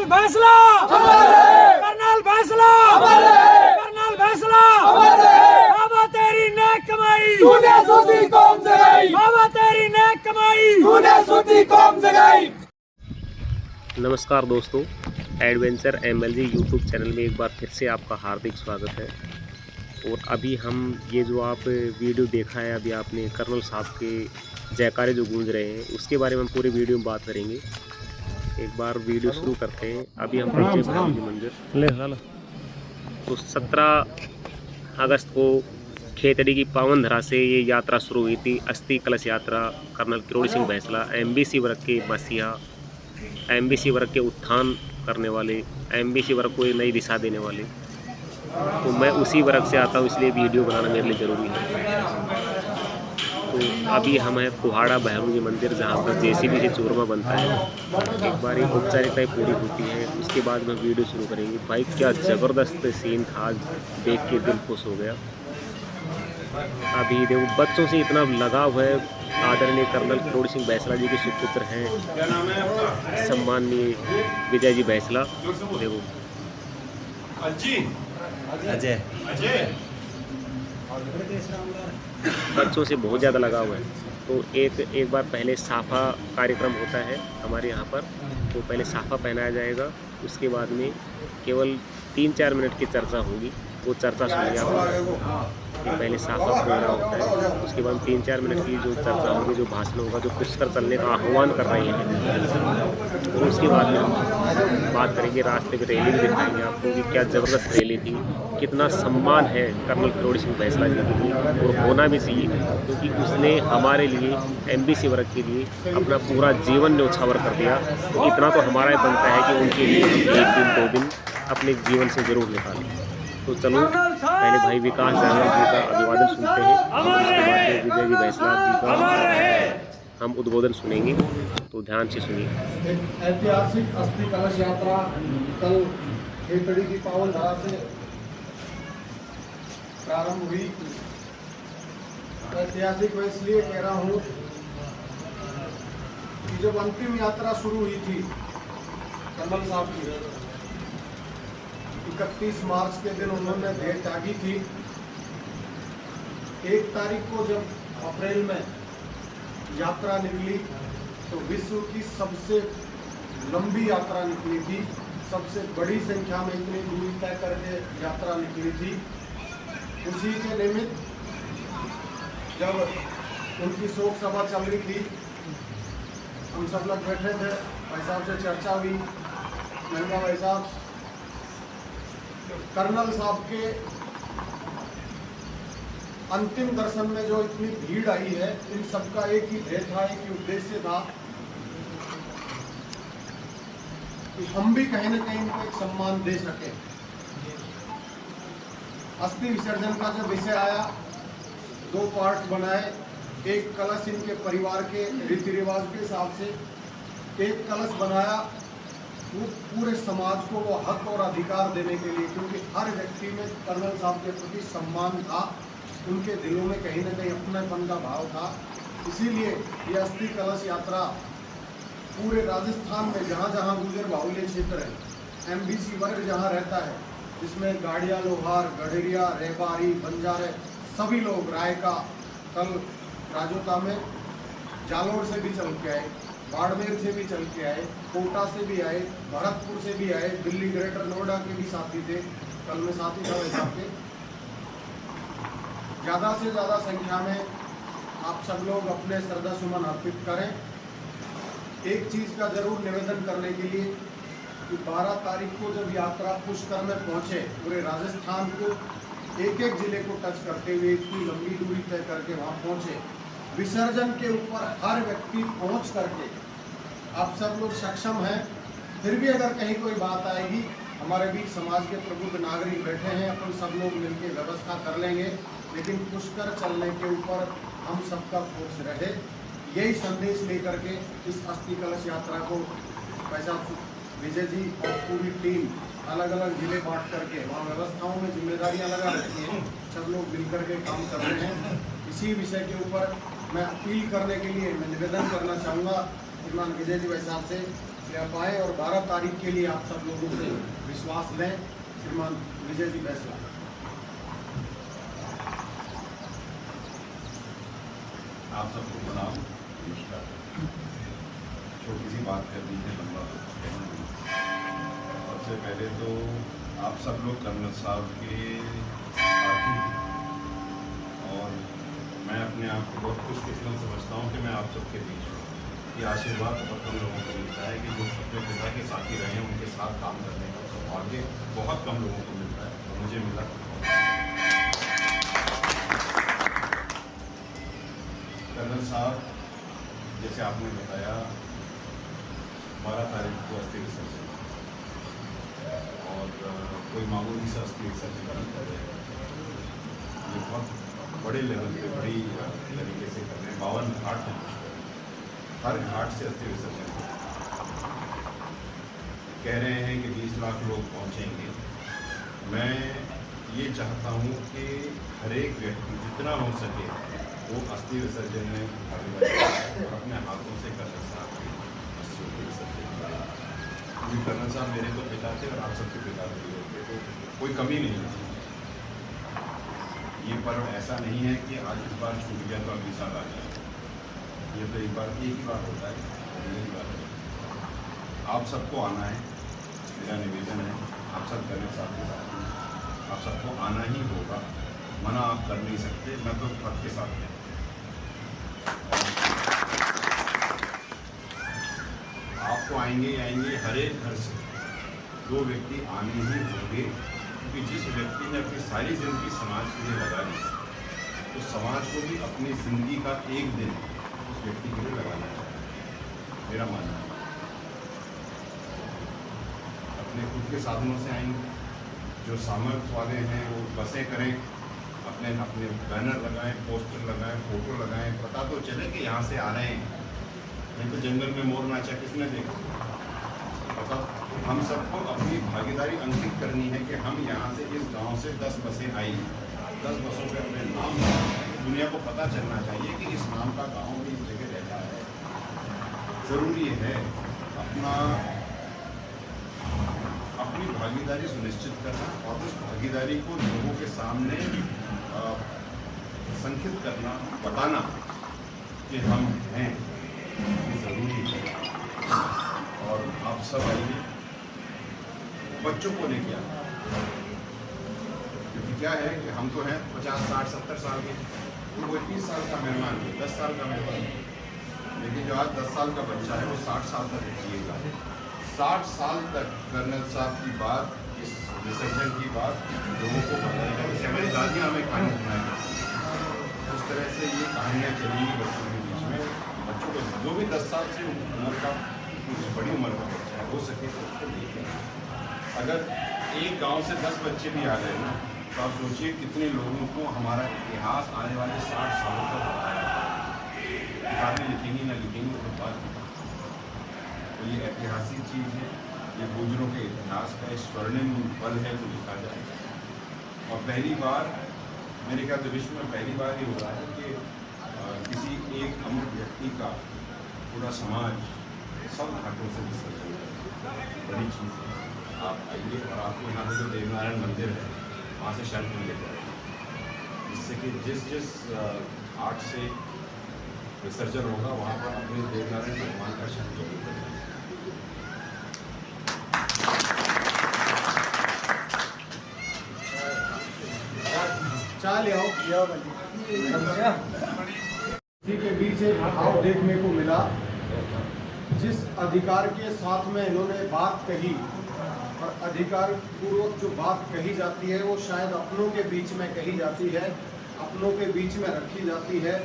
Colonel फैसला, colonel फैसला, colonel फैसला। बाबा तेरी नेक कमाई तूने सूफी कौम जगाई, बाबा तेरी नेक कमाई तूने सूफी कौम जगाई। नमस्कार दोस्तों, एडवेंचर MLG यूट्यूब चैनल में एक बार फिर से आपका हार्दिक स्वागत है। और अभी हम ये जो आप वीडियो देखा है, अभी आपने कर्नल साहब के जयकारे जो गूंज रहे हैं उसके बारे में हम पूरे वीडियो में बात करेंगे। एक बार वीडियो शुरू करते हैं। अभी हम पहुँचे भैरव जी मंदिर। तो 17 अगस्त को खेतड़ी की पावन धरा से ये यात्रा शुरू हुई थी, अस्थि कलश यात्रा। कर्नल किरोड़ी सिंह बैंसला MBC वर्ग के मसीहा, MBC वर्ग के उत्थान करने वाले, MBC वर्ग को एक नई दिशा देने वाले। तो मैं उसी वर्ग से आता हूँ, इसलिए वीडियो बनाना मेरे लिए ज़रूरी है। तो अभी हम हैं कुहाड़ा भैरव जी मंदिर, जहाँ पर JCB से चूरमा बनता है। एक बार एक औपचारिकताएँ पूरी होती है, उसके बाद में वीडियो शुरू करेंगे। भाई क्या ज़बरदस्त सीन था, देख के दिल खुश हो गया। अभी देखो बच्चों से इतना लगाव है। आदरणीय कर्नल किरोड़ी सिंह बैंसला जी के सुपुत्र हैं सम्माननीय विजय जी बैंसला। देखो अजय बच्चों से बहुत ज़्यादा लगाव है। तो एक बार पहले साफा कार्यक्रम होता है हमारे यहाँ पर। तो पहले साफा पहनाया जाएगा, उसके बाद में केवल 3-4 मिनट की चर्चा होगी। वो चर्चा सुनिए आप। पहले साफा पहना होता है, उसके बाद 3-4 मिनट की जो चर्चा होगी, जो भाषण होगा, जो पुष्कर चलने का आह्वान कर रहे हैं। और उसके बाद में हम बात करेंगे, रास्ते में रैली भी दिखाएंगे आपको कि क्या ज़बरदस्त रैली थी, कितना सम्मान है कर्नल किरोड़ी सिंह बैंसला जी के लिए। और होना भी चाहिए, क्योंकि उसने हमारे लिए MBC वर्ग के लिए अपना पूरा जीवन न्यौछावर कर दिया। तो इतना तो हमारा ही बनता है कि उनके लिए हम 1 दिन 2 दिन अपने जीवन से ज़रूर निकालें। तो चलो पहले भाई विकास जायसवाल जी का अभिवादन सुनते हैं, उसके बाद विजय जी बैंसला जी का हम उद्बोधन सुनेंगे। तो ध्यान से सुनिए। ऐतिहासिक अस्थि कलश यात्रा कल खेतड़ी की पावन धरा से प्रारंभ हुई। ऐतिहासिक मैं इसलिए कह रहा हूँ कि जब अंतिम यात्रा शुरू हुई थी कर्नल साहब की, 31 मार्च के दिन उन्होंने देह त्यागी थी। 1 तारीख को जब अप्रैल में यात्रा निकली तो विश्व की सबसे लंबी यात्रा निकली थी, सबसे बड़ी संख्या में इतनी दूरी तय करके यात्रा निकली थी। उसी के निमित्त जब उनकी शोक सभा चल रही थी, हम सब लोग बैठे थे, भाई साहब से चर्चा हुई। मैंने कहा भाई साहब, कर्नल साहब के अंतिम दर्शन में जो इतनी भीड़ आई है, इन सबका एक ही ध्येय था, एक ही उद्देश्य था कि हम भी कहीं न कहीं इनको एक सम्मान दे सके। अस्थि विसर्जन का जब विषय आया, 2 पार्ट बनाए। एक कलश इनके परिवार के रीति रिवाज के हिसाब से, एक कलश बनाया वो पूरे समाज को वो हक और अधिकार देने के लिए, क्योंकि हर व्यक्ति में कर्नल साहब के प्रति सम्मान था, उनके दिलों में कहीं ना कहीं अपनेपन का भाव था। इसीलिए ये अस्थि कलश यात्रा पूरे राजस्थान में जहाँ जहाँ गुजर बाहुल्य क्षेत्र है, MBC वर्ग जहाँ रहता है, जिसमें गाड़िया, लोहार, गडरिया, रेबारी, बंजारे, सभी लोग, रायका, कल राजोता में जालोर से भी चल के आए, बाड़मेर से भी चल के आए, कोटा से भी आए, भरतपुर से भी आए, दिल्ली ग्रेटर नोएडा के भी साथी थे। कल में साथी था वैसा के ज़्यादा से ज़्यादा संख्या में आप सब लोग अपने श्रद्धा सुमन अर्पित करें। एक चीज़ का जरूर निवेदन करने के लिए कि 12 तारीख को जब यात्रा पुष्कर में पहुँचे, पूरे राजस्थान को एक एक जिले को टच करते हुए इतनी लंबी दूरी तय करके वहाँ पहुँचे, विसर्जन के ऊपर हर व्यक्ति पहुँच करके आप सब लोग सक्षम हैं। फिर भी अगर कहीं कोई बात आएगी, हमारे बीच समाज के प्रबुद्ध नागरिक बैठे हैं, अपन सब लोग मिलकर व्यवस्था कर लेंगे। लेकिन पुष्कर चलने के ऊपर हम सबका फोकस रहे, यही संदेश लेकर के इस अस्थि कलश यात्रा को पैसा विजय जी और पूरी टीम अलग अलग जिले बांट करके वहाँ व्यवस्थाओं में जिम्मेदारियाँ लगा रखी हैं, सब लोग मिलकर के काम कर रहे हैं। इसी विषय के ऊपर मैं अपील करने के लिए मैं निवेदन करना चाहूँगा श्रीमान विजय जी भाई साहब से कि आप आए और 12 तारीख के लिए आप सब लोगों से विश्वास लें। श्रीमान विजय जी बैसला। आप सबको प्रणाम, नमस्कार। छोटी सी बात कर दी है, लंबा सबसे पहले तो आप सब लोग कर्नल साहब के साथी हैं और मैं अपने आप को बहुत खुशकिस्मत समझता हूँ कि मैं आप सबके बीच हूँ। ये आशीर्वाद बहुत कम लोगों को मिलता है कि जो अपने पिता के साथी रहे हैं उनके साथ काम करने का सौभाग्य बहुत कम लोगों को मिलता है और मुझे मिला। कर्नल साहब, जैसे आपने बताया 12 तारीख को अस्थि विसर्जन और कोई मामूली सा अस्थि विसर्जन नहीं कर रहे हैं। ये बहुत बड़े लेवल पे बड़ी तरीके से कर रहे हैं। 52 घाट हैं, हर घाट से अस्थि विसर्जन कह रहे हैं कि 20 लाख लोग पहुंचेंगे। मैं ये चाहता हूँ कि हर एक व्यक्ति जितना हो सके वो अस्थि विसर्जन में भागीदारी और अपने हाथों से कर्नल साहब की अस्थियों को विसर्जन करें। क्योंकि कर्नल साहब मेरे तो पिता थे और आप सबके पिता थे, तो कोई कमी नहीं है। ये पर्व ऐसा नहीं है कि आज इस बार छूट गया तो अगली साल आ जाए। ये तो एक ही बार होता है, अगली बार आप सबको आना है। मेरा निवेदन है, आप सब कर्नल साहब के साथ हैं, आप सबको आना ही होगा, मना आप कर नहीं सकते। मैं तो पद के साथ हूँ। आप तो आएंगे हर एक घर से 2 व्यक्ति आने ही होंगे, क्योंकि जिस व्यक्ति ने अपनी सारी जिंदगी समाज के लिए लगा दी तो समाज को भी अपनी जिंदगी का एक दिन उस व्यक्ति के लिए लगाना चाहिए, मेरा मानना है। अपने खुद के साधनों से आएंगे, जो सामर्थ्य वाले हैं वो बसें करें, अपने बैनर लगाएं, पोस्टर लगाएं, फोटो लगाएं, पता तो चले कि यहाँ से आ रहे हैं। नहीं तो जंगल में मोर नाचा किसने देखा? पता हम सबको अपनी भागीदारी अंकित करनी है कि हम यहाँ से इस गांव से 10 बसें आई, 10 बसों पे अपने नाम, दुनिया को पता चलना चाहिए कि इस नाम का गांव भी इस जगह रहता है। ज़रूरी है अपनी भागीदारी सुनिश्चित करना और उस भागीदारी को लोगों के सामने संकेत करना, बताना कि हम हैं, ये ज़रूरी है। और आप सब आइए, बच्चों को लेके आए, क्योंकि क्या है कि हम तो हैं 50, 60, 70 साल के, तो वो 30 साल का मेहमान है, 10 साल का मेहमान है, लेकिन जो आज 10 साल का बच्चा है वो 60 साल तक जिएगा। 60 साल तक कर्नल साहब की बात, इस विसर्जन की बात लोगों को बताएगा। जैसे हमारी दादियाँ हमें कहानी सुनाएंगी, उस तरह से ये कहानियाँ चलेंगी बच्चों के बीच में। बच्चों को जो भी 10 साल से उम्र का, कुछ बड़ी उम्र का बच्चा है, हो सके तो उसको देखें। अगर एक गांव से 10 बच्चे भी आ गए ना, तो आप सोचिए कितने लोगों को हमारा इतिहास आने वाले 60 सालों तक बताया। किताबें लिखेंगी ना लिखेंगी तो बात, तो ये ऐतिहासिक चीज़ है, ये गुजरों के इतिहास का स्वर्णिम पल है जो लिखा जाए। और पहली बार मेरे ख्याल से विश्व में पहली बार ये हो रहा है कि किसी एक अमर व्यक्ति का पूरा समाज सब घाटों से विसर्जन करे, बड़ी चीज़ है। आप आइए और आपको यहाँ पे जो देवनारायण मंदिर है वहाँ से शर्त में ले जाए, जिससे कि जिस घाट से विसर्जन होगा वहाँ पर अपने देवनारायण भगवान का शर्त जरूर करें। चाल आओ इसी के बीच एक भाव देखने को मिला। जिस अधिकार के साथ में इन्होंने बात कही और अधिकार पूर्वक जो बात कही जाती है वो शायद अपनों के बीच में कही जाती है, अपनों के बीच में रखी जाती है।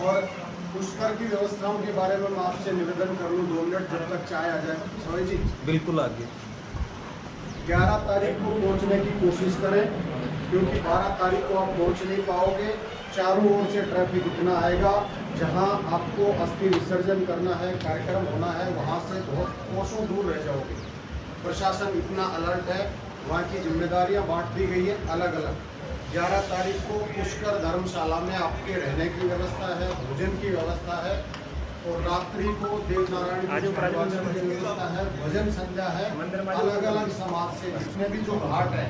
और पुष्कर की व्यवस्थाओं के बारे में मैं आपसे निवेदन कर लूँ 2 मिनट, जब तक चाय आ जाए। सॉरी जी, बिल्कुल आगे 11 तारीख को पहुंचने की कोशिश करें, क्योंकि 12 तारीख को आप पहुंच नहीं पाओगे। चारों ओर से ट्रैफिक इतना आएगा, जहां आपको अस्थि विसर्जन करना है, कार्यक्रम होना है, वहां से बहुत कोसों दूर रह जाओगे। प्रशासन इतना अलर्ट है, वहां की जिम्मेदारियां बांट दी गई है अलग अलग। 11 तारीख को पुष्कर धर्मशाला में आपके रहने की व्यवस्था है, भोजन की व्यवस्था है और रात्रि को देव नारायण की निर्वाचन की व्यवस्था है, भजन संध्या है, अलग अलग समाज से। इसमें भी जो घाट है,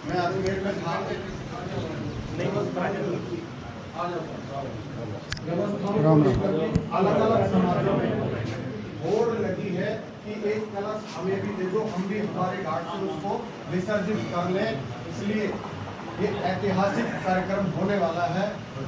मैं अजमेर में घाट अलग अलग समाजों में बोर्ड लगी है कि एक कलश हमें भी दे दो, हम भी हमारे घाट से उसको विसर्जित कर लें। इसलिए ये ऐतिहासिक कार्यक्रम होने वाला है।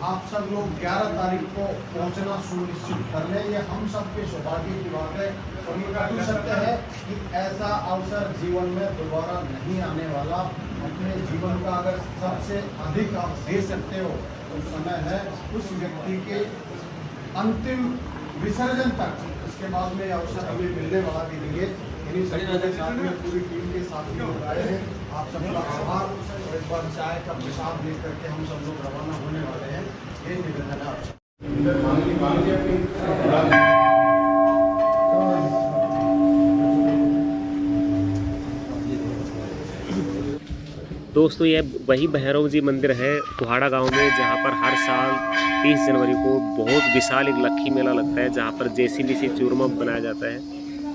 आप सब लोग 11 तारीख को पहुंचना सुनिश्चित कर लें। ये हम सबके सौभाग्य की बात है और ये कह सकते हैं कि ऐसा अवसर जीवन में दोबारा नहीं आने वाला। अपने जीवन का अगर सबसे अधिक आप दे सकते हो तो समय है उस व्यक्ति के अंतिम विसर्जन तक। इसके बाद में अवसर हमें मिलने वाला भी नहीं है। इन्हीं सबके के साथ में पूरी टीम के साथ में आए हैं। आप सबका आभार और एक बार चाय का प्रसाद ले करके हम सब लोग रवाना होने वाले हैं। ये निवेदन है आपसे। दोस्तों ये वही भैरव जी मंदिर है कुहाड़ा गांव में, जहां पर हर साल 30 जनवरी को बहुत विशाल एक लक्खी मेला लगता है, जहां पर जेसीबी से चूरमा बनाया जाता है।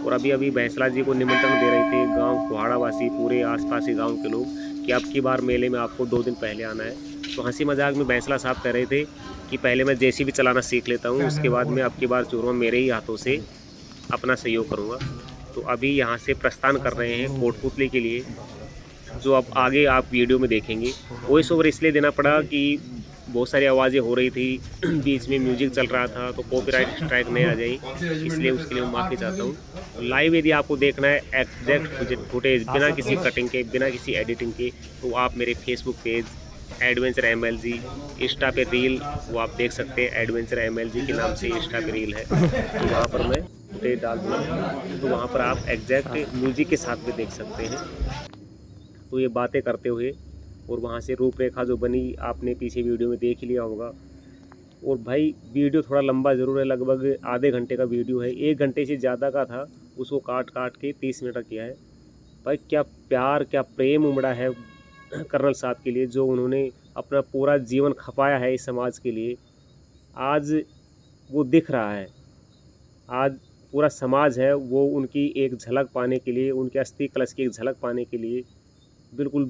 और अभी बैंसला जी को निमंत्रण दे रहे थे गांव कुहाड़ा वासी, पूरे आसपास के गांव के लोग, कि अब की बार मेले में आपको 2 दिन पहले आना है। तो हंसी मजाक में बैंसला साहब कह रहे थे कि पहले मैं जेसीबी चलाना सीख लेता हूँ, उसके बाद में अब की बार चूरमा मेरे ही हाथों से अपना सहयोग करूँगा। तो अभी यहाँ से प्रस्थान कर रहे हैं कोटपुतली के लिए, जो अब आगे आप वीडियो में देखेंगे। वॉइस ओवर इसलिए देना पड़ा कि बहुत सारी आवाज़ें हो रही थी, बीच में म्यूजिक चल रहा था, तो कॉपीराइट स्ट्राइक नहीं आ जाए, इसलिए उसके लिए मैं माफ़ी चाहता हूँ। लाइव यदि आपको देखना है एग्जैक्ट फुटेज बिना किसी कटिंग के, बिना किसी एडिटिंग के, तो आप मेरे Facebook page adventure MLG, Insta पे रील वो आप देख सकते हैं। एडवेंचर MLG के नाम से इंस्टा पे रील है, तो वहाँ पर मैं फुटेज डाल दूँगा, तो वहाँ पर आप एग्जैक्ट म्यूजिक के साथ में देख सकते हैं। तो ये बातें करते हुए और वहाँ से रूपरेखा जो बनी आपने पीछे वीडियो में देख ही लिया होगा। और भाई वीडियो थोड़ा लंबा ज़रूर है, लगभग आधे घंटे का वीडियो है, 1 घंटे से ज़्यादा का था, उसको काट के 30 मिनट का किया है। भाई क्या प्यार, क्या प्रेम उमड़ा है कर्नल साहब के लिए, जो उन्होंने अपना पूरा जीवन खपाया है इस समाज के लिए। आज वो दिख रहा है, आज पूरा समाज है वो उनकी एक झलक पाने के लिए, उनके अस्थि कलश की एक झलक पाने के लिए बिल्कुल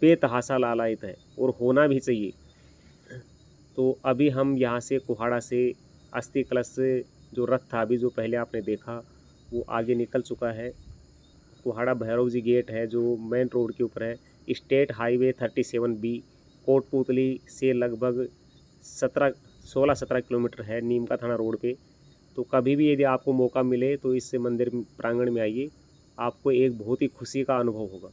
बेतहाशा लालायित है, और होना भी चाहिए। तो अभी हम यहाँ से कुहाड़ा से अस्थि कलश से जो रथ था, अभी जो पहले आपने देखा, वो आगे निकल चुका है। कुहाड़ा भैरव जी गेट है जो मेन रोड के ऊपर है। स्टेट हाईवे 37B कोटपुतली से लगभग 16-17 किलोमीटर है, नीमका थाना रोड पे। तो कभी भी यदि आपको मौका मिले तो इस मंदिर प्रांगण में आइए, आपको एक बहुत ही खुशी का अनुभव होगा।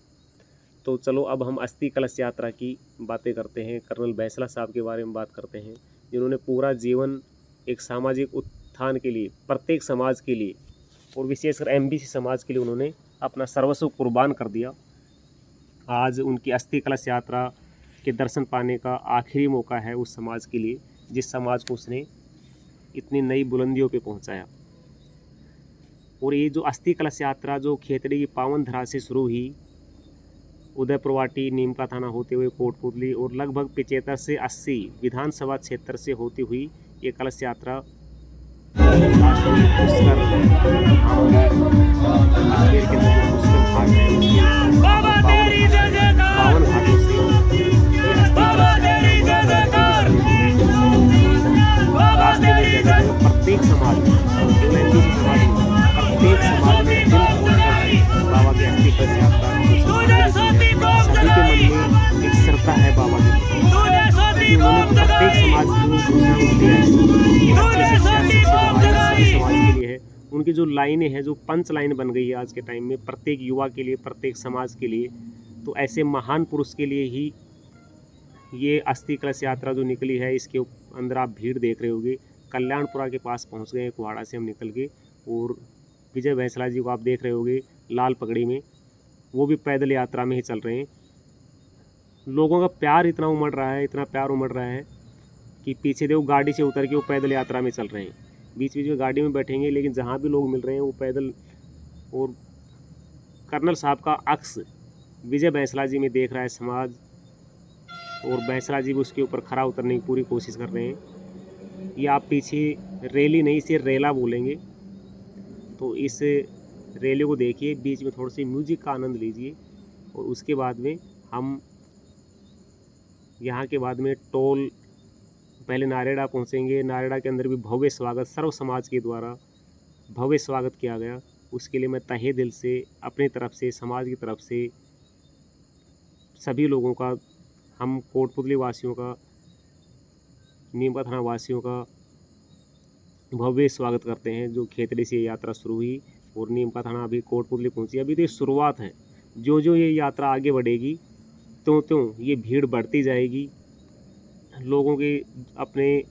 तो चलो अब हम अस्थि कलश यात्रा की बातें करते हैं, कर्नल बैंसला साहब के बारे में बात करते हैं, जिन्होंने पूरा जीवन एक सामाजिक उत्थान के लिए, प्रत्येक समाज के लिए और विशेषकर MBC समाज के लिए उन्होंने अपना सर्वस्व कुर्बान कर दिया। आज उनकी अस्थि कलश यात्रा के दर्शन पाने का आखिरी मौका है उस समाज के लिए, जिस समाज को उसने इतनी नई बुलंदियों पे पहुंचाया। और ये जो अस्थि कलश यात्रा जो खेतड़ी की पावन धरा से शुरू हुई, उदयपुरवाटी नीमका थाना होते हुए कोटपुतली और लगभग 75 से 80 विधानसभा क्षेत्र से होती हुई ये कलश यात्रा बावन घाटों से प्रत्येक समाज में, प्रत्येक समाज में बाबा की अस्थि कलश यात्रा सभी के मन में एक श्रद्धा है बाबा के प्रति। उन्होंने प्रत्येक समाज समाज के लिए है। उनकी जो लाइनें हैं, जो पंच लाइन बन गई है आज के टाइम में, प्रत्येक युवा के लिए, प्रत्येक समाज के लिए, तो ऐसे महान पुरुष के लिए ही ये अस्थि कलश यात्रा जो निकली है। इसके अंदर आप भीड़ देख रहे होंगे। कल्याणपुरा के पास पहुंच गए हैं कुहाड़ा से हम निकल के, और विजय बैंसला जी को आप देख रहे होंगे लाल पगड़ी में, वो भी पैदल यात्रा में ही चल रहे हैं। लोगों का प्यार इतना उमड़ रहा है, इतना प्यार उमड़ रहा है कि पीछे देखो गाड़ी से उतर के वो पैदल यात्रा में चल रहे हैं। बीच बीच में गाड़ी में बैठेंगे, लेकिन जहाँ भी लोग मिल रहे हैं वो पैदल। और कर्नल साहब का अक्स विजय बैंसला जी में देख रहा है समाज, और बैंसला जी भी उसके ऊपर खरा उतरने की पूरी कोशिश कर रहे हैं। ये आप पीछे रैली नहीं, इसे रेला बोलेंगे। तो इस रैली को देखिए, बीच में थोड़ी सी म्यूजिक का आनंद लीजिए और उसके बाद में हम यहाँ के बाद में टोल पहले नारेड़ा पहुँचेंगे। नारेड़ा के अंदर भी भव्य स्वागत सर्व समाज के द्वारा भव्य स्वागत किया गया। उसके लिए मैं तहे दिल से अपनी तरफ से, समाज की तरफ से सभी लोगों का, हम कोटपुतली वासियों का, नीमका थाना वासियों का भव्य स्वागत करते हैं। जो खेतड़ी से यात्रा शुरू हुई और नीमका थाना अभी कोटपुतली पहुंची। अभी तो ये शुरुआत है, जो जो ये यात्रा आगे बढ़ेगी त्यों त्यों ये भीड़ बढ़ती जाएगी। लोगों के अपने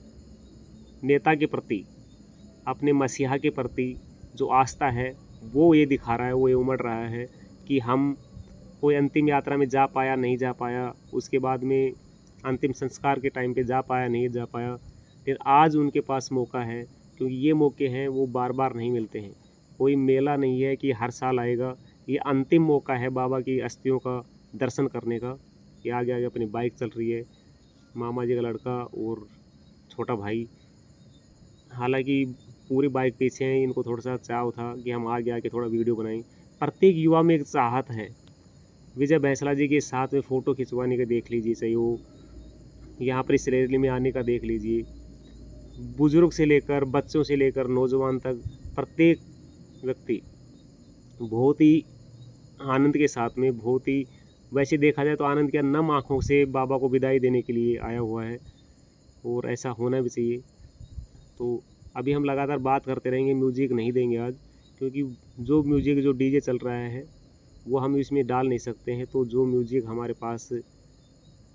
नेता के प्रति, अपने मसीहा के प्रति जो आस्था है वो ये दिखा रहा है, वो ये उमड़ रहा है कि हम कोई अंतिम यात्रा में जा पाया नहीं जा पाया, उसके बाद में अंतिम संस्कार के टाइम पे जा पाया नहीं जा पाया, फिर आज उनके पास मौका है। क्योंकि ये मौके हैं वो बार बार नहीं मिलते हैं। कोई मेला नहीं है कि हर साल आएगा, ये अंतिम मौका है बाबा की अस्थियों का दर्शन करने का। ये आगे आगे अपनी बाइक चल रही है, मामा जी का लड़का और छोटा भाई। हालांकि पूरी बाइक पीछे हैं, इनको थोड़ा सा चाव था कि हम आगे आके थोड़ा वीडियो बनाएं। प्रत्येक युवा में एक चाहत है विजय बैंसला जी के साथ में फ़ोटो खिंचवाने का, देख लीजिए सहयोग। यहाँ पर इस रैली में आने का देख लीजिए। बुजुर्ग से लेकर, बच्चों से लेकर नौजवान तक प्रत्येक व्यक्ति बहुत ही आनंद के साथ में, बहुत ही वैसे देखा जाए तो आनंद के नम आँखों से बाबा को विदाई देने के लिए आया हुआ है और ऐसा होना भी चाहिए। तो अभी हम लगातार बात करते रहेंगे, म्यूजिक नहीं देंगे आज, क्योंकि जो म्यूजिक जो डीजे चल रहा है वो हम इसमें डाल नहीं सकते हैं। तो जो म्यूजिक हमारे पास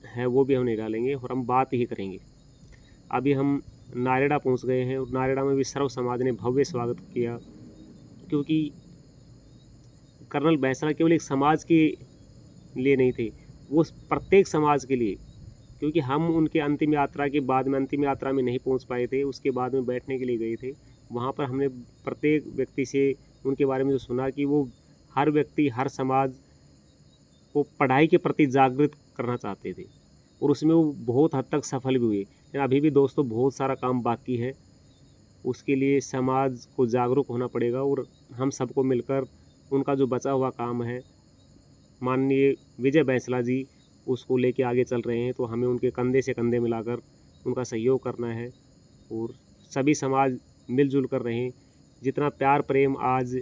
है वो भी हम नहीं डालेंगे और हम बात ही करेंगे। अभी हम नारेड़ा पहुंच गए हैं और नारेड़ा में भी सर्व समाज ने भव्य स्वागत किया, क्योंकि कर्नल बैंसला केवल एक समाज के लिए नहीं थे, वो प्रत्येक समाज के लिए। क्योंकि हम उनके अंतिम यात्रा के बाद में, अंतिम यात्रा में नहीं पहुंच पाए थे, उसके बाद में बैठने के लिए गए थे। वहाँ पर हमने प्रत्येक व्यक्ति से उनके बारे में जो सुना कि वो हर व्यक्ति, हर समाज को पढ़ाई के प्रति जागृत करना चाहते थे और उसमें वो बहुत हद तक सफल भी हुए। लेकिन अभी भी दोस्तों बहुत सारा काम बाकी है, उसके लिए समाज को जागरूक होना पड़ेगा और हम सबको मिलकर उनका जो बचा हुआ काम है, माननीय विजय बैंसला जी उसको लेके आगे चल रहे हैं। तो हमें उनके कंधे से कंधे मिलाकर उनका सहयोग करना है और सभी समाज मिलजुल कर रहें। जितना प्यार प्रेम आज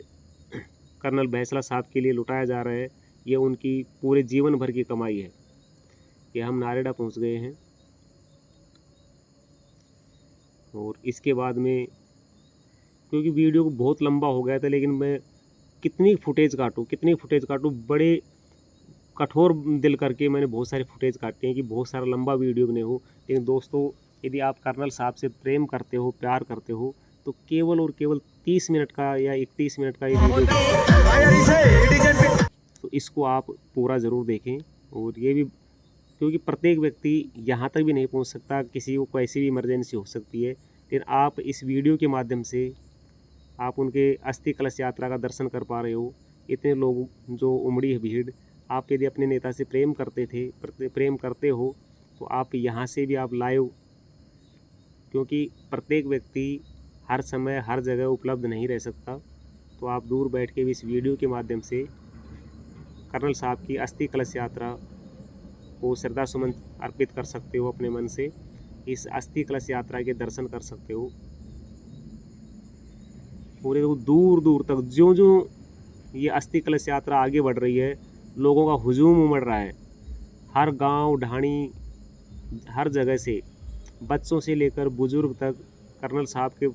कर्नल बैंसला साहब के लिए लुटाया जा रहा है, ये उनकी पूरे जीवन भर की कमाई है। ये हम नारेड़ा पहुंच गए हैं और इसके बाद में, क्योंकि वीडियो को बहुत लंबा हो गया था, लेकिन मैं कितनी फुटेज काटूँ, बड़े कठोर दिल करके मैंने बहुत सारे फुटेज काटे हैं कि बहुत सारा लंबा वीडियो बने हो। लेकिन दोस्तों, यदि आप कर्नल साहब से प्रेम करते हो, प्यार करते हो, तो केवल और केवल 30 मिनट का या 31 मिनट का ये वीडियो, तो इसको आप पूरा ज़रूर देखें। और ये भी क्योंकि प्रत्येक व्यक्ति यहाँ तक भी नहीं पहुँच सकता, किसी को कैसी भी इमरजेंसी हो सकती है, लेकिन आप इस वीडियो के माध्यम से आप उनके अस्थि कलश यात्रा का दर्शन कर पा रहे हो। इतने लोग जो उमड़ी है भीड़, आप यदि अपने नेता से प्रेम करते हो तो आप यहाँ से भी आप लाइव, क्योंकि प्रत्येक व्यक्ति हर समय हर जगह उपलब्ध नहीं रह सकता, तो आप दूर बैठ के भी इस वीडियो के माध्यम से कर्नल साहब की अस्थि कलश यात्रा को श्रद्धा सुमन अर्पित कर सकते हो। अपने मन से इस अस्थि कलश यात्रा के दर्शन कर सकते हो। पूरे दूर दूर तक जो जो ये अस्थि कलश यात्रा आगे बढ़ रही है, लोगों का हुजूम उमड़ रहा है। हर गांव ढाणी, हर जगह से, बच्चों से लेकर बुजुर्ग तक कर्नल साहब के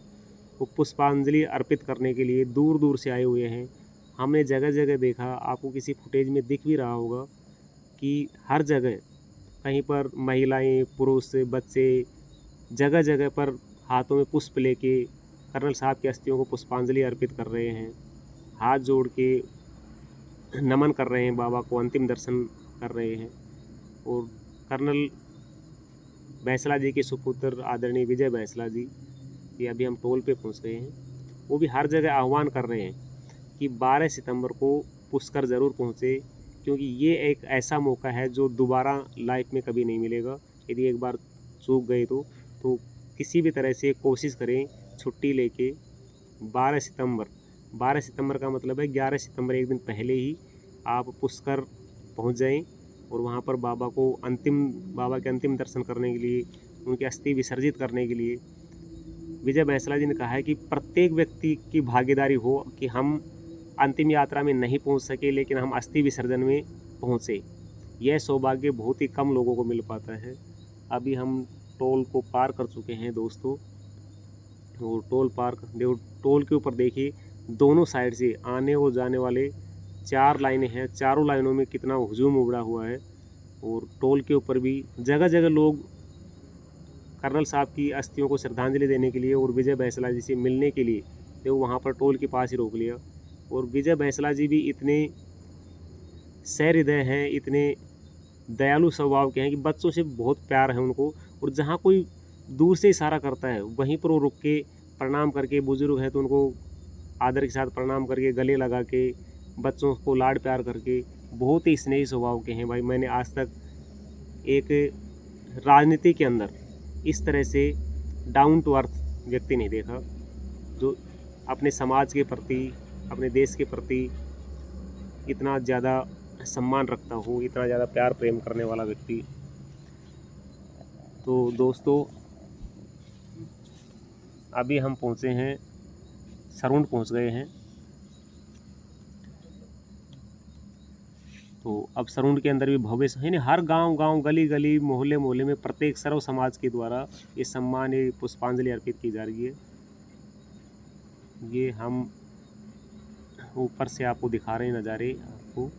पुष्पांजलि अर्पित करने के लिए दूर दूर से आए हुए हैं। हमने जगह जगह देखा, आपको किसी फुटेज में दिख भी रहा होगा कि हर जगह कहीं पर महिलाएं, पुरुष, बच्चे जगह जगह पर हाथों में पुष्प लेके कर्नल साहब की अस्थियों को पुष्पांजलि अर्पित कर रहे हैं, हाथ जोड़ के नमन कर रहे हैं, बाबा को अंतिम दर्शन कर रहे हैं। और कर्नल बैंसला जी के सुपुत्र आदरणीय विजय बैंसला जी, ये अभी हम टोल पे पहुंच गए हैं, वो भी हर जगह आह्वान कर रहे हैं कि 12 सितंबर को पुष्कर ज़रूर पहुंचे, क्योंकि ये एक ऐसा मौका है जो दोबारा लाइफ में कभी नहीं मिलेगा। यदि एक बार चूक गए तो किसी भी तरह से कोशिश करें छुट्टी लेके 12 सितंबर का मतलब है 11 सितंबर एक दिन पहले ही आप पुष्कर पहुंच जाएं और वहां पर बाबा के अंतिम दर्शन करने के लिए, उनकी अस्थि विसर्जित करने के लिए विजय बैंसला जी ने कहा है कि प्रत्येक व्यक्ति की भागीदारी हो कि हम अंतिम यात्रा में नहीं पहुंच सके लेकिन हम अस्थि विसर्जन में पहुंचे। यह सौभाग्य बहुत ही कम लोगों को मिल पाता है। अभी हम टोल को पार कर चुके हैं दोस्तों, और टोल के ऊपर देखिए दोनों साइड से आने और जाने वाले 4 लाइनें हैं। चारों लाइनों में कितना हुजूम उमड़ा हुआ है, और टोल के ऊपर भी जगह जगह लोग कर्नल साहब की अस्थियों को श्रद्धांजलि देने के लिए और विजय बैंसला जी से मिलने के लिए तो वहाँ पर टोल के पास ही रोक लिया। और विजय बैंसला जी भी इतने सहृदय हैं, इतने दयालु स्वभाव के हैं कि बच्चों से बहुत प्यार है उनको, और जहाँ कोई दूर से इशारा करता है वहीं पर वो रुक के प्रणाम करके, बुजुर्ग है तो उनको आदर के साथ प्रणाम करके, गले लगा के, बच्चों को लाड प्यार करके, बहुत ही स्नेही स्वभाव के हैं। भाई मैंने आज तक एक राजनीति के अंदर इस तरह से डाउन टू अर्थ व्यक्ति नहीं देखा, जो अपने समाज के प्रति, अपने देश के प्रति इतना ज़्यादा सम्मान रखता हो, इतना ज़्यादा प्यार प्रेम करने वाला व्यक्ति। तो दोस्तों अभी हम पहुँचे हैं, सरुंड पहुँच गए हैं। तो अब सरुंड के अंदर भी भव्य यानी हर गांव गली गली मोहल्ले में प्रत्येक सर्व समाज के द्वारा ये सम्मान, ये पुष्पांजलि अर्पित की जा रही है। ये हम ऊपर से आपको दिखा रहे हैं नज़ारे। आपको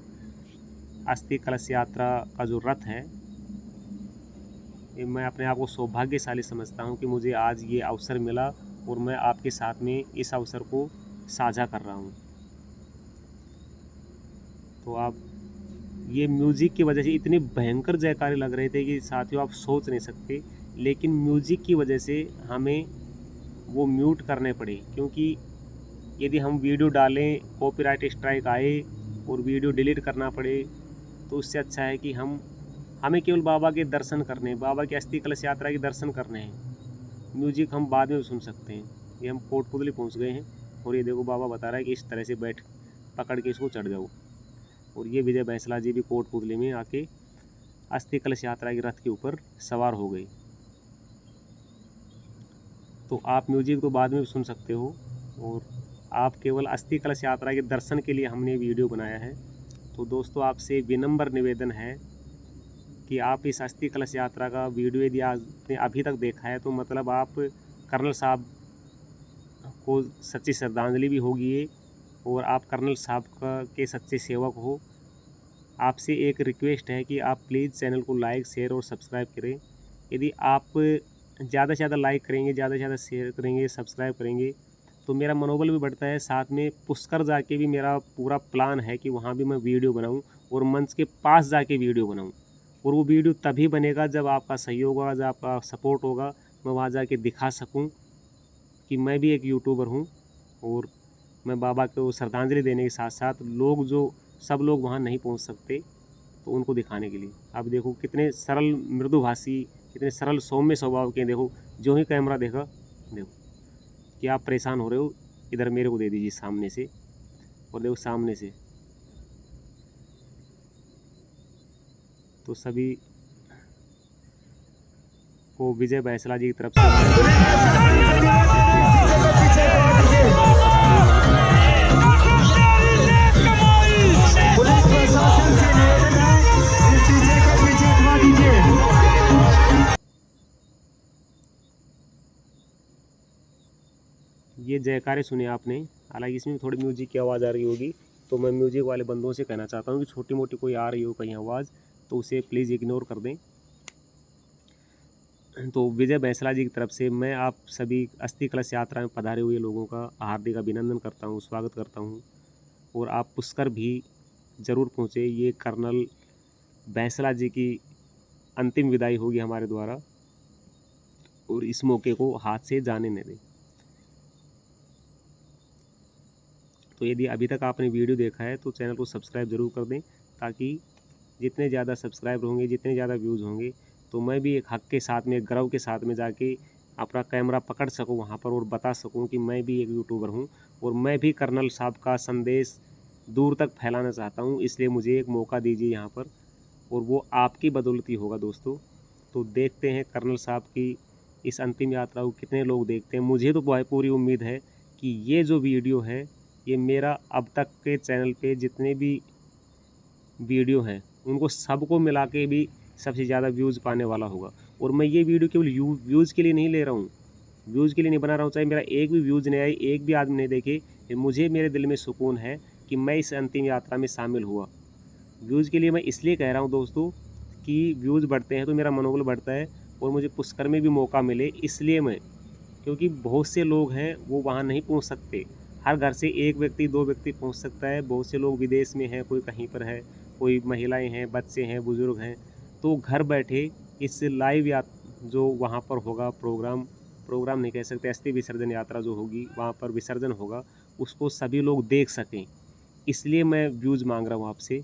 अस्थि कलश यात्रा का जो रथ है, ये मैं अपने आप को सौभाग्यशाली समझता हूँ कि मुझे आज ये अवसर मिला और मैं आपके साथ में इस अवसर को साझा कर रहा हूँ। तो आप ये म्यूज़िक की वजह से इतने भयंकर जयकारे लग रहे थे कि साथियों आप सोच नहीं सकते, लेकिन म्यूज़िक की वजह से हमें वो म्यूट करने पड़े, क्योंकि यदि हम वीडियो डालें, कॉपीराइट स्ट्राइक आए और वीडियो डिलीट करना पड़े, तो उससे अच्छा है कि हमें केवल बाबा के दर्शन करने, बाबा की अस्थि कलश यात्रा के दर्शन करने हैं। म्यूज़िक हम बाद में सुन सकते हैं। ये हम कोटपुतली पहुँच गए हैं, और ये देखो बाबा बता रहा है कि इस तरह से बैठ पकड़ के इसको चढ़ जाओ। और ये विजय बैंसला जी भी कोटपुतली में आके अस्थि कलश यात्रा के रथ के ऊपर सवार हो गए। तो आप म्यूजिक तो बाद में भी सुन सकते हो, और आप केवल अस्थि कलश यात्रा के दर्शन के लिए हमने वीडियो बनाया है। तो दोस्तों आपसे विनम्र निवेदन है कि आप इस अस्थि कलश यात्रा का वीडियो यदि आपने अभी तक देखा है तो मतलब आप कर्नल साहब को सच्ची श्रद्धांजलि भी होगी ये, और आप कर्नल साहब के सच्चे सेवक हो। आपसे एक रिक्वेस्ट है कि आप प्लीज़ चैनल को लाइक, शेयर और सब्सक्राइब करें। यदि आप ज़्यादा से ज़्यादा लाइक करेंगे, ज़्यादा से ज़्यादा शेयर करेंगे, सब्सक्राइब करेंगे तो मेरा मनोबल भी बढ़ता है। साथ में पुष्कर जाके भी मेरा पूरा प्लान है कि वहाँ भी मैं वीडियो बनाऊँ और मंच के पास जाके वीडियो बनाऊँ, और वो वीडियो तभी बनेगा जब आपका सहयोग होगा, जब आपका सपोर्ट होगा, मैं वहाँ जाके दिखा सकूँ कि मैं भी एक यूट्यूबर हूँ, और मैं बाबा को श्रद्धांजलि देने के साथ साथ सब लोग वहाँ नहीं पहुँच सकते तो उनको दिखाने के लिए। अब देखो कितने सरल मृदुभाषी, कितने सरल सौम्य स्वभाव के। देखो जो ही कैमरा देखा, देखो कि आप परेशान हो रहे हो, इधर मेरे को दे दीजिए सामने से, और देखो सामने से। तो सभी को विजय बैंसला जी की तरफ से ये जयकारे सुने आपने। हालांकि इसमें थोड़ी म्यूजिक की आवाज़ आ रही होगी, तो मैं म्यूजिक वाले बंदों से कहना चाहता हूँ कि छोटी मोटी कोई आ रही हो कहीं आवाज़ तो उसे प्लीज़ इग्नोर कर दें। तो विजय बैंसला जी की तरफ से मैं आप सभी अस्थि कलश यात्रा में पधारे हुए लोगों का हार्दिक अभिनंदन करता हूँ, स्वागत करता हूँ। और आप पुष्कर भी ज़रूर पहुँचे। ये कर्नल बैंसला जी की अंतिम विदाई होगी हमारे द्वारा, और इस मौके को हाथ से जाने न दें। तो यदि अभी तक आपने वीडियो देखा है तो चैनल को सब्सक्राइब ज़रूर कर दें, ताकि जितने ज़्यादा सब्सक्राइबर होंगे, जितने ज़्यादा व्यूज़ होंगे, तो मैं भी एक हक के साथ में, गर्व के साथ में जाके अपना कैमरा पकड़ सकूं वहाँ पर और बता सकूं कि मैं भी एक यूट्यूबर हूं और मैं भी कर्नल साहब का संदेश दूर तक फैलाना चाहता हूं। इसलिए मुझे एक मौका दीजिए यहाँ पर, और वो आपकी बदौलत ही होगा दोस्तों। तो देखते हैं कर्नल साहब की इस अंतिम यात्रा को कितने लोग देखते हैं। मुझे तो पूरी उम्मीद है कि ये जो वीडियो है ये मेरा अब तक के चैनल पे जितने भी वीडियो हैं उनको सबको मिला के भी सबसे ज़्यादा व्यूज़ पाने वाला होगा। और मैं ये वीडियो केवल व्यूज़ के लिए नहीं ले रहा हूँ, व्यूज़ के लिए नहीं बना रहा हूँ। चाहे मेरा एक भी व्यूज़ नहीं आए, एक भी आदमी नहीं देखे, मुझे मेरे दिल में सुकून है कि मैं इस अंतिम यात्रा में शामिल हुआ। व्यूज़ के लिए मैं इसलिए कह रहा हूँ दोस्तों कि व्यूज़ बढ़ते हैं तो मेरा मनोबल बढ़ता है और मुझे पुष्कर में भी मौका मिले, इसलिए मैं, क्योंकि बहुत से लोग हैं वो वहाँ नहीं पहुँच सकते। हर घर से एक व्यक्ति 2 व्यक्ति पहुँच सकता है। बहुत से लोग विदेश में हैं, कोई कहीं पर है, कोई महिलाएं हैं, बच्चे हैं, बुज़ुर्ग हैं। तो घर बैठे इस लाइव या जो वहाँ पर होगा प्रोग्राम नहीं कह सकते, अस्थि विसर्जन यात्रा जो होगी वहाँ पर विसर्जन होगा, उसको सभी लोग देख सकें। इसलिए मैं व्यूज़ मांग रहा हूँ आपसे,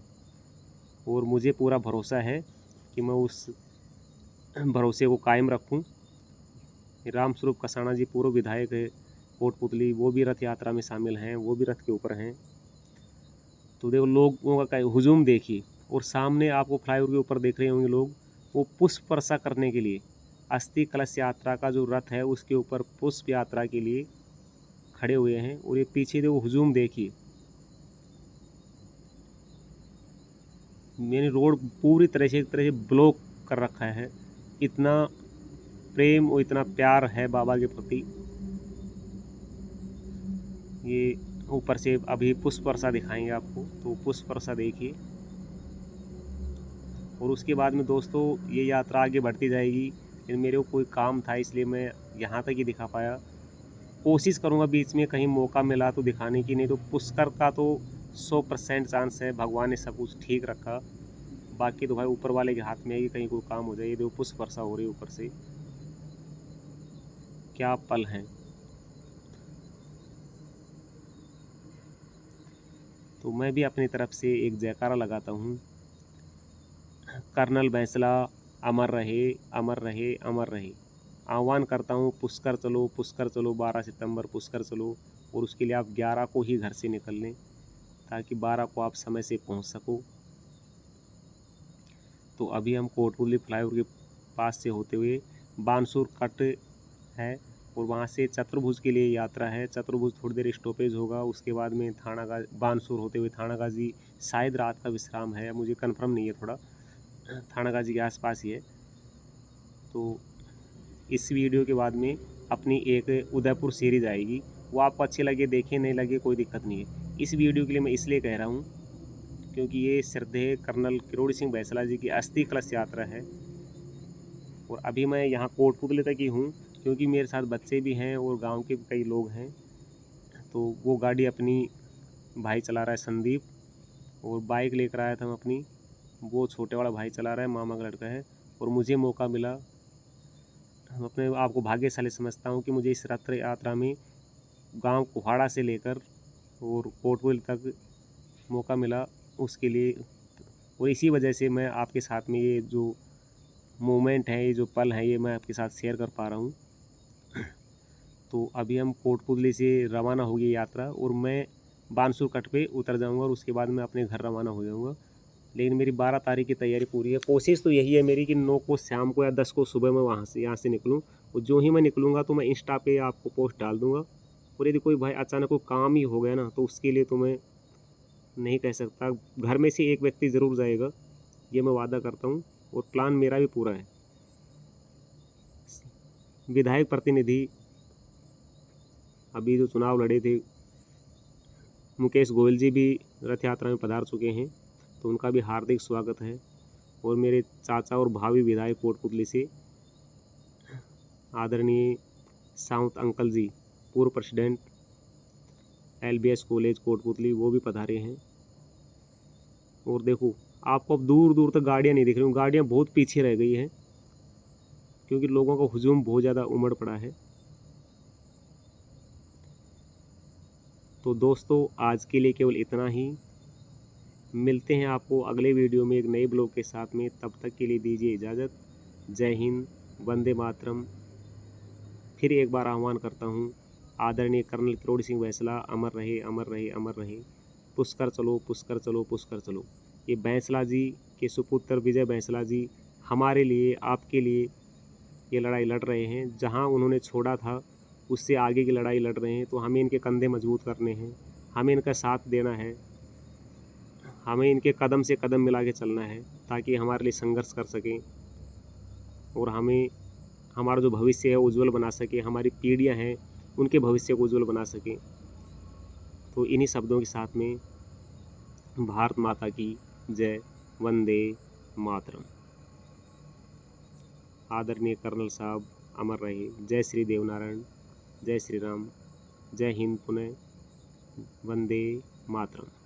और मुझे पूरा भरोसा है कि मैं उस भरोसे को कायम रखूँ। रामस्वरूप कसाना जी पूर्व विधायक है कोटपुतली, वो भी रथ यात्रा में शामिल हैं, वो भी रथ के ऊपर हैं। तो देखो लोगों का हुजूम देखिए, और सामने आपको फ्लाईओवर के ऊपर देख रहे होंगे लोग, वो पुष्प वर्षा करने के लिए अस्थि कलश यात्रा का जो रथ है उसके ऊपर पुष्प यात्रा के लिए खड़े हुए हैं। और ये पीछे देखो हुजूम देखिए, मैंने रोड पूरी तरह से ब्लॉक कर रखा है। इतना प्रेम और इतना प्यार है बाबा के प्रति। ये ऊपर से अभी पुष्प वर्षा दिखाएंगे आपको, तो पुष्प वर्षा देखिए। और उसके बाद में दोस्तों ये यात्रा आगे बढ़ती जाएगी, लेकिन मेरे को कोई काम था इसलिए मैं यहाँ तक ही दिखा पाया। कोशिश करूँगा बीच में कहीं मौका मिला तो दिखाने की, नहीं तो पुष्कर का तो 100% चांस है, भगवान ने सब कुछ ठीक रखा। बाकी तो भाई ऊपर वाले के हाथ में है कि कहीं कोई काम हो जाए। ये देखो पुष्प वर्षा हो रही है ऊपर से, क्या पल हैं। तो मैं भी अपनी तरफ से एक जयकारा लगाता हूँ, कर्नल बैंसला अमर रहे, अमर रहे, अमर रहे। आह्वान करता हूँ पुष्कर चलो, पुष्कर चलो, 12 सितंबर पुष्कर चलो। और उसके लिए आप 11 को ही घर से निकल लें ताकि 12 को आप समय से पहुँच सको। तो अभी हम कोटपुतली फ्लाईओवर के पास से होते हुए बानसूर कट है और वहाँ से चतुर्भुज के लिए यात्रा है। चतुर्भुज थोड़ी देर स्टॉपेज होगा, उसके बाद में थानागाजी, बानसूर होते हुए थानागाजी, शायद रात का विश्राम है, मुझे कंफर्म नहीं है, थोड़ा थानागाजी के आसपास ही है। तो इस वीडियो के बाद में अपनी एक उदयपुर सीरीज आएगी, वो आपको अच्छी लगे देखें, नहीं लगे कोई दिक्कत नहीं है। इस वीडियो के लिए मैं इसलिए कह रहा हूँ क्योंकि ये श्रद्धेय कर्नल किरोड़ी सिंह बैंसला जी की अस्थि कलश यात्रा है। और अभी मैं यहाँ कोटपुतली तक ही हूँ क्योंकि मेरे साथ बच्चे भी हैं और गांव के भी कई लोग हैं। तो वो गाड़ी अपनी भाई चला रहा है संदीप, और बाइक लेकर आया था मैं अपनी, वो छोटे वाला भाई चला रहा है, मामा का लड़का है। और मुझे मौका मिला, अपने आप को भाग्यशाली समझता हूँ कि मुझे इस रथ यात्रा में गांव कुहाड़ा से लेकर और कोटपुतली तक मौका मिला उसके लिए। और इसी वजह से मैं आपके साथ में ये जो मोमेंट है, ये जो पल है, ये मैं आपके साथ शेयर कर पा रहा हूँ। तो अभी हम कोटपुतली से रवाना होगी यात्रा और मैं बानसूर कट पे उतर जाऊंगा और उसके बाद मैं अपने घर रवाना हो जाऊंगा। लेकिन मेरी 12 तारीख की तैयारी पूरी है। कोशिश तो यही है मेरी कि 9 को शाम को या 10 को सुबह मैं यहाँ से निकलूँ। और जो ही मैं निकलूँगा तो मैं इंस्टा पे आपको पोस्ट डाल दूँगा। और यदि कोई भाई अचानक कोई काम ही हो गया ना, तो उसके लिए तो मैं नहीं कह सकता, घर में से एक व्यक्ति ज़रूर जाएगा, ये मैं वादा करता हूँ। और प्लान मेरा भी पूरा है। विधायक प्रतिनिधि अभी जो चुनाव लड़े थे, मुकेश गोयल जी भी रथ यात्रा में पधार चुके हैं, तो उनका भी हार्दिक स्वागत है। और मेरे चाचा और भावी विधायक कोटपुतली से आदरणीय साउथ अंकल जी, पूर्व प्रेसिडेंट LBS कॉलेज कोटपुतली, वो भी पधारे हैं। और देखो आपको अब दूर दूर तक गाड़ियाँ नहीं दिख रही, गाड़ियाँ बहुत पीछे रह गई हैं क्योंकि लोगों का हुजूम बहुत ज़्यादा उमड़ पड़ा है। तो दोस्तों आज के लिए केवल इतना ही। मिलते हैं आपको अगले वीडियो में एक नए ब्लॉग के साथ में। तब तक के लिए दीजिए इजाज़त। जय हिंद, वंदे मातरम। फिर एक बार आह्वान करता हूँ, आदरणीय कर्नल किरोड़ी सिंह बैंसला अमर रहे, अमर रहे, अमर रहे। पुष्कर चलो, पुष्कर चलो, पुष्कर चलो। ये बैंसला जी के सुपुत्र विजय बैंसला जी हमारे लिए, आपके लिए ये लड़ाई लड़ रहे हैं। जहाँ उन्होंने छोड़ा था उससे आगे की लड़ाई लड़ रहे हैं। तो हमें इनके कंधे मजबूत करने हैं, हमें इनका साथ देना है, हमें इनके कदम से कदम मिला के चलना है ताकि हमारे लिए संघर्ष कर सकें और हमें हमारा जो भविष्य है उज्जवल बना सके, हमारी पीढ़ियां हैं उनके भविष्य को उज्जवल बना सकें। तो इन्हीं शब्दों के साथ में भारत माता की जय, वंदे मातरम। आदरणीय कर्नल साहब अमर रहे। जय श्री देवनारायण, जय श्री राम, जय हिंद, पुनः वंदे मातरम।